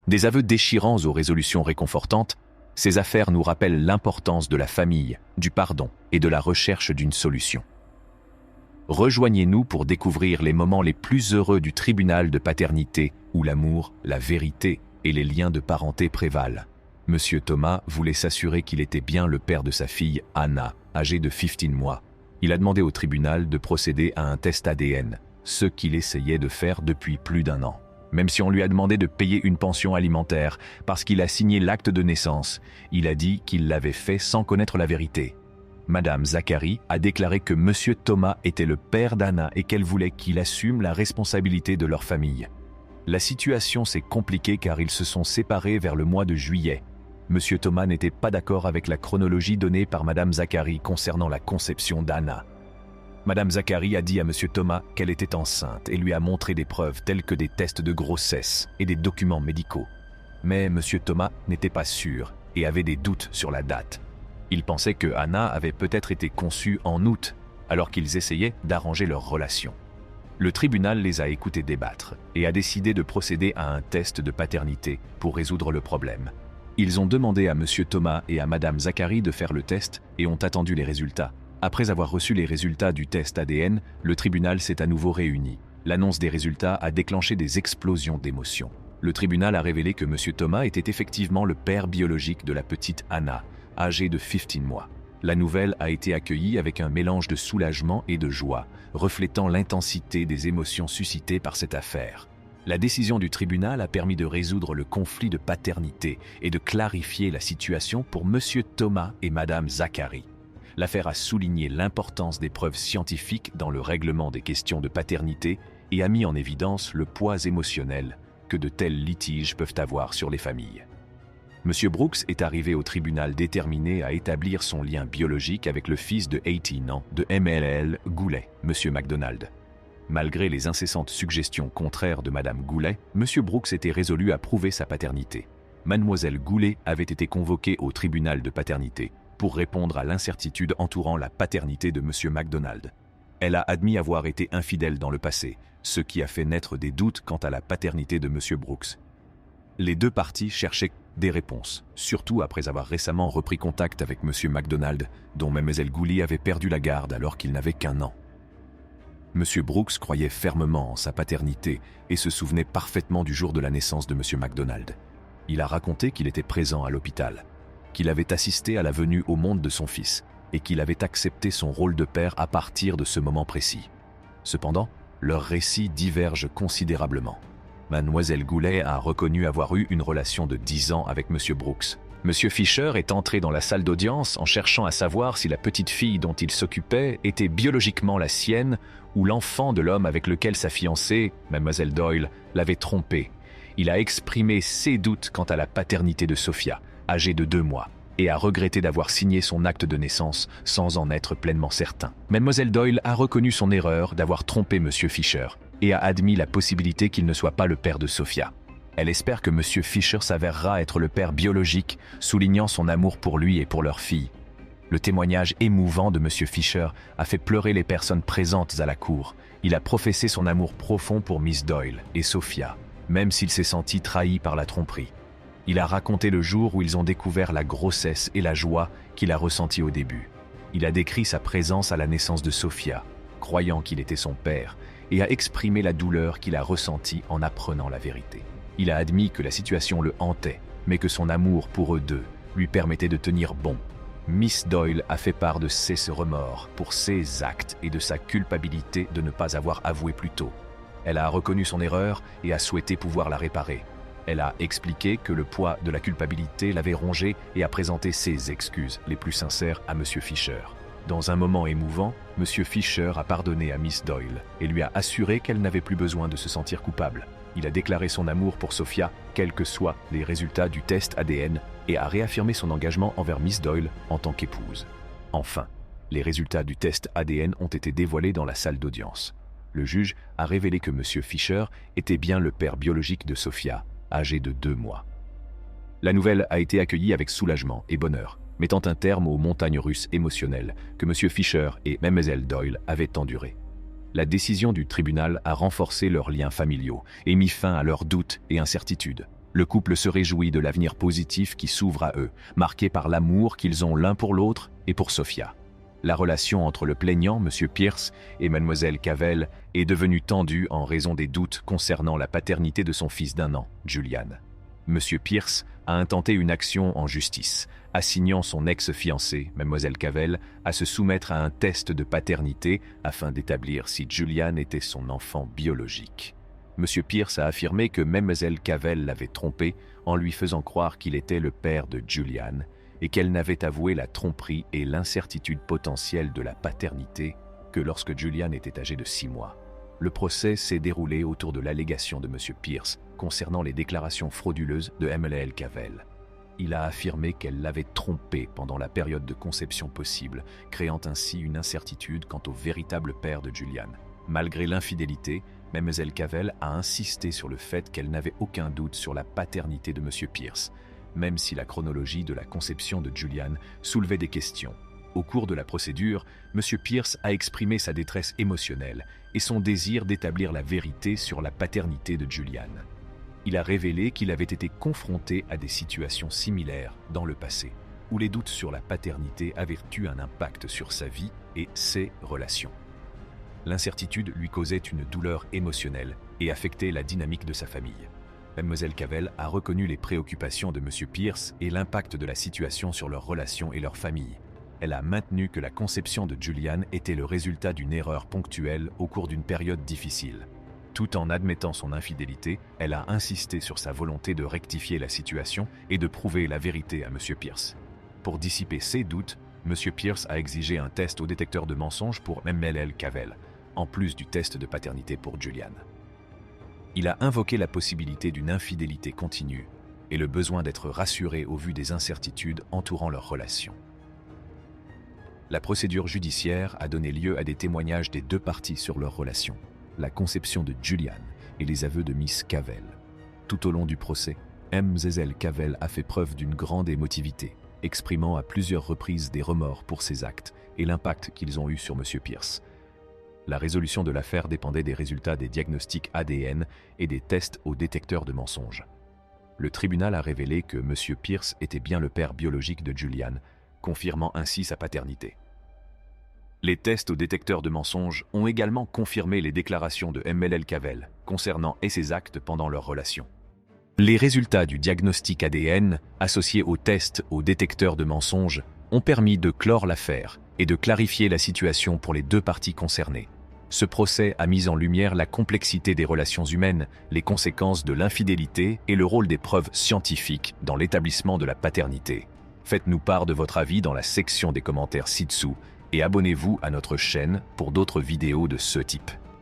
Des aveux déchirants aux résolutions réconfortantes, ces affaires nous rappellent l'importance de la famille, du pardon et de la recherche d'une solution. Rejoignez-nous pour découvrir les moments les plus heureux du tribunal de paternité où l'amour, la vérité et les liens de parenté prévalent. Monsieur Thomas voulait s'assurer qu'il était bien le père de sa fille Anna, âgée de 15 mois. Il a demandé au tribunal de procéder à un test ADN, ce qu'il essayait de faire depuis plus d'1 an. Même si on lui a demandé de payer une pension alimentaire parce qu'il a signé l'acte de naissance, il a dit qu'il l'avait fait sans connaître la vérité. Madame Zachary a déclaré que Monsieur Thomas était le père d'Anna et qu'elle voulait qu'il assume la responsabilité de leur famille. La situation s'est compliquée car ils se sont séparés vers le mois de juillet. Monsieur Thomas n'était pas d'accord avec la chronologie donnée par Madame Zachary concernant la conception d'Anna. Madame Zachary a dit à Monsieur Thomas qu'elle était enceinte et lui a montré des preuves telles que des tests de grossesse et des documents médicaux. Mais Monsieur Thomas n'était pas sûr et avait des doutes sur la date. Il pensait que Anna avait peut-être été conçue en août, alors qu'ils essayaient d'arranger leur relation. Le tribunal les a écoutés débattre et a décidé de procéder à un test de paternité pour résoudre le problème. Ils ont demandé à Monsieur Thomas et à Madame Zachary de faire le test et ont attendu les résultats. Après avoir reçu les résultats du test ADN, le tribunal s'est à nouveau réuni. L'annonce des résultats a déclenché des explosions d'émotions. Le tribunal a révélé que Monsieur Thomas était effectivement le père biologique de la petite Anna, âgée de 15 mois. La nouvelle a été accueillie avec un mélange de soulagement et de joie, reflétant l'intensité des émotions suscitées par cette affaire. La décision du tribunal a permis de résoudre le conflit de paternité et de clarifier la situation pour Monsieur Thomas et Madame Zachary. L'affaire a souligné l'importance des preuves scientifiques dans le règlement des questions de paternité et a mis en évidence le poids émotionnel que de tels litiges peuvent avoir sur les familles. Monsieur Brooks est arrivé au tribunal déterminé à établir son lien biologique avec le fils de 18 ans de MLL Goulet, Monsieur MacDonald. Malgré les incessantes suggestions contraires de Madame Goulet, Monsieur Brooks était résolu à prouver sa paternité. Mademoiselle Goulet avait été convoquée au tribunal de paternité pour répondre à l'incertitude entourant la paternité de Monsieur MacDonald. Elle a admis avoir été infidèle dans le passé, ce qui a fait naître des doutes quant à la paternité de Monsieur Brooks. Les deux parties cherchaient des réponses, surtout après avoir récemment repris contact avec Monsieur MacDonald, dont Mademoiselle Goulet avait perdu la garde alors qu'il n'avait qu'1 an. Monsieur Brooks croyait fermement en sa paternité et se souvenait parfaitement du jour de la naissance de Monsieur MacDonald. Il a raconté qu'il était présent à l'hôpital, qu'il avait assisté à la venue au monde de son fils et qu'il avait accepté son rôle de père à partir de ce moment précis. Cependant, leurs récits divergent considérablement. Mademoiselle Goulet a reconnu avoir eu une relation de 10 ans avec Monsieur Brooks. Monsieur Fisher est entré dans la salle d'audience en cherchant à savoir si la petite fille dont il s'occupait était biologiquement la sienne ou l'enfant de l'homme avec lequel sa fiancée, Mademoiselle Doyle, l'avait trompé. Il a exprimé ses doutes quant à la paternité de Sophia, âgée de 2 mois, et a regretté d'avoir signé son acte de naissance sans en être pleinement certain. Mademoiselle Doyle a reconnu son erreur d'avoir trompé Monsieur Fisher et a admis la possibilité qu'il ne soit pas le père de Sophia. Elle espère que Monsieur Fisher s'avérera être le père biologique, soulignant son amour pour lui et pour leur fille. Le témoignage émouvant de Monsieur Fisher a fait pleurer les personnes présentes à la cour. Il a professé son amour profond pour Miss Doyle et Sophia, même s'il s'est senti trahi par la tromperie. Il a raconté le jour où ils ont découvert la grossesse et la joie qu'il a ressentie au début. Il a décrit sa présence à la naissance de Sophia, croyant qu'il était son père, et a exprimé la douleur qu'il a ressentie en apprenant la vérité. Il a admis que la situation le hantait, mais que son amour pour eux deux lui permettait de tenir bon. Miss Doyle a fait part de ses remords pour ses actes et de sa culpabilité de ne pas avoir avoué plus tôt. Elle a reconnu son erreur et a souhaité pouvoir la réparer. Elle a expliqué que le poids de la culpabilité l'avait rongée et a présenté ses excuses les plus sincères à Monsieur Fisher. Dans un moment émouvant, Monsieur Fisher a pardonné à Miss Doyle et lui a assuré qu'elle n'avait plus besoin de se sentir coupable. Il a déclaré son amour pour Sophia, quels que soient les résultats du test ADN, et a réaffirmé son engagement envers Miss Doyle en tant qu'épouse. Enfin, les résultats du test ADN ont été dévoilés dans la salle d'audience. Le juge a révélé que Monsieur Fisher était bien le père biologique de Sophia, âgée de 2 mois. La nouvelle a été accueillie avec soulagement et bonheur, mettant un terme aux montagnes russes émotionnelles que Monsieur Fisher et Mademoiselle Doyle avaient endurées. La décision du tribunal a renforcé leurs liens familiaux et mis fin à leurs doutes et incertitudes. Le couple se réjouit de l'avenir positif qui s'ouvre à eux, marqué par l'amour qu'ils ont l'un pour l'autre et pour Sophia. La relation entre le plaignant, M. Pierce, et Mlle Cavell est devenue tendue en raison des doutes concernant la paternité de son fils d'1 an, Julian. M. Pierce a intenté une action en justice, assignant son ex-fiancée, Mlle Cavell, à se soumettre à un test de paternité afin d'établir si Julian était son enfant biologique. M. Pierce a affirmé que Mlle Cavell l'avait trompé en lui faisant croire qu'il était le père de Julian et qu'elle n'avait avoué la tromperie et l'incertitude potentielle de la paternité que lorsque Julian était âgé de 6 mois. Le procès s'est déroulé autour de l'allégation de M. Pierce concernant les déclarations frauduleuses de Mlle Cavell. Il a affirmé qu'elle l'avait trompé pendant la période de conception possible, créant ainsi une incertitude quant au véritable père de Julian. Malgré l'infidélité, Mlle Cavell a insisté sur le fait qu'elle n'avait aucun doute sur la paternité de M. Pierce, même si la chronologie de la conception de Julian soulevait des questions. Au cours de la procédure, M. Pierce a exprimé sa détresse émotionnelle et son désir d'établir la vérité sur la paternité de Julian. Il a révélé qu'il avait été confronté à des situations similaires dans le passé, où les doutes sur la paternité avaient eu un impact sur sa vie et ses relations. L'incertitude lui causait une douleur émotionnelle et affectait la dynamique de sa famille. Mlle Cavell a reconnu les préoccupations de M. Pierce et l'impact de la situation sur leurs relations et leur famille. Elle a maintenu que la conception de Julian était le résultat d'une erreur ponctuelle au cours d'une période difficile. Tout en admettant son infidélité, elle a insisté sur sa volonté de rectifier la situation et de prouver la vérité à M. Pierce. Pour dissiper ses doutes, M. Pierce a exigé un test au détecteur de mensonges pour Mlle Cavell, en plus du test de paternité pour Julian. Il a invoqué la possibilité d'une infidélité continue et le besoin d'être rassuré au vu des incertitudes entourant leur relation. La procédure judiciaire a donné lieu à des témoignages des 2 parties sur leur relation, la conception de Julian et les aveux de Miss Cavell. Tout au long du procès, Mlle Cavell a fait preuve d'une grande émotivité, exprimant à plusieurs reprises des remords pour ses actes et l'impact qu'ils ont eu sur M. Pierce. La résolution de l'affaire dépendait des résultats des diagnostics ADN et des tests au détecteur de mensonges. Le tribunal a révélé que M. Pierce était bien le père biologique de Julian, confirmant ainsi sa paternité. Les tests au détecteur de mensonges ont également confirmé les déclarations de Mlle Cavell concernant et ses actes pendant leur relation. Les résultats du diagnostic ADN, associés aux tests au détecteur de mensonges, ont permis de clore l'affaire et de clarifier la situation pour les 2 parties concernées. Ce procès a mis en lumière la complexité des relations humaines, les conséquences de l'infidélité et le rôle des preuves scientifiques dans l'établissement de la paternité. Faites-nous part de votre avis dans la section des commentaires ci-dessous et abonnez-vous à notre chaîne pour d'autres vidéos de ce type.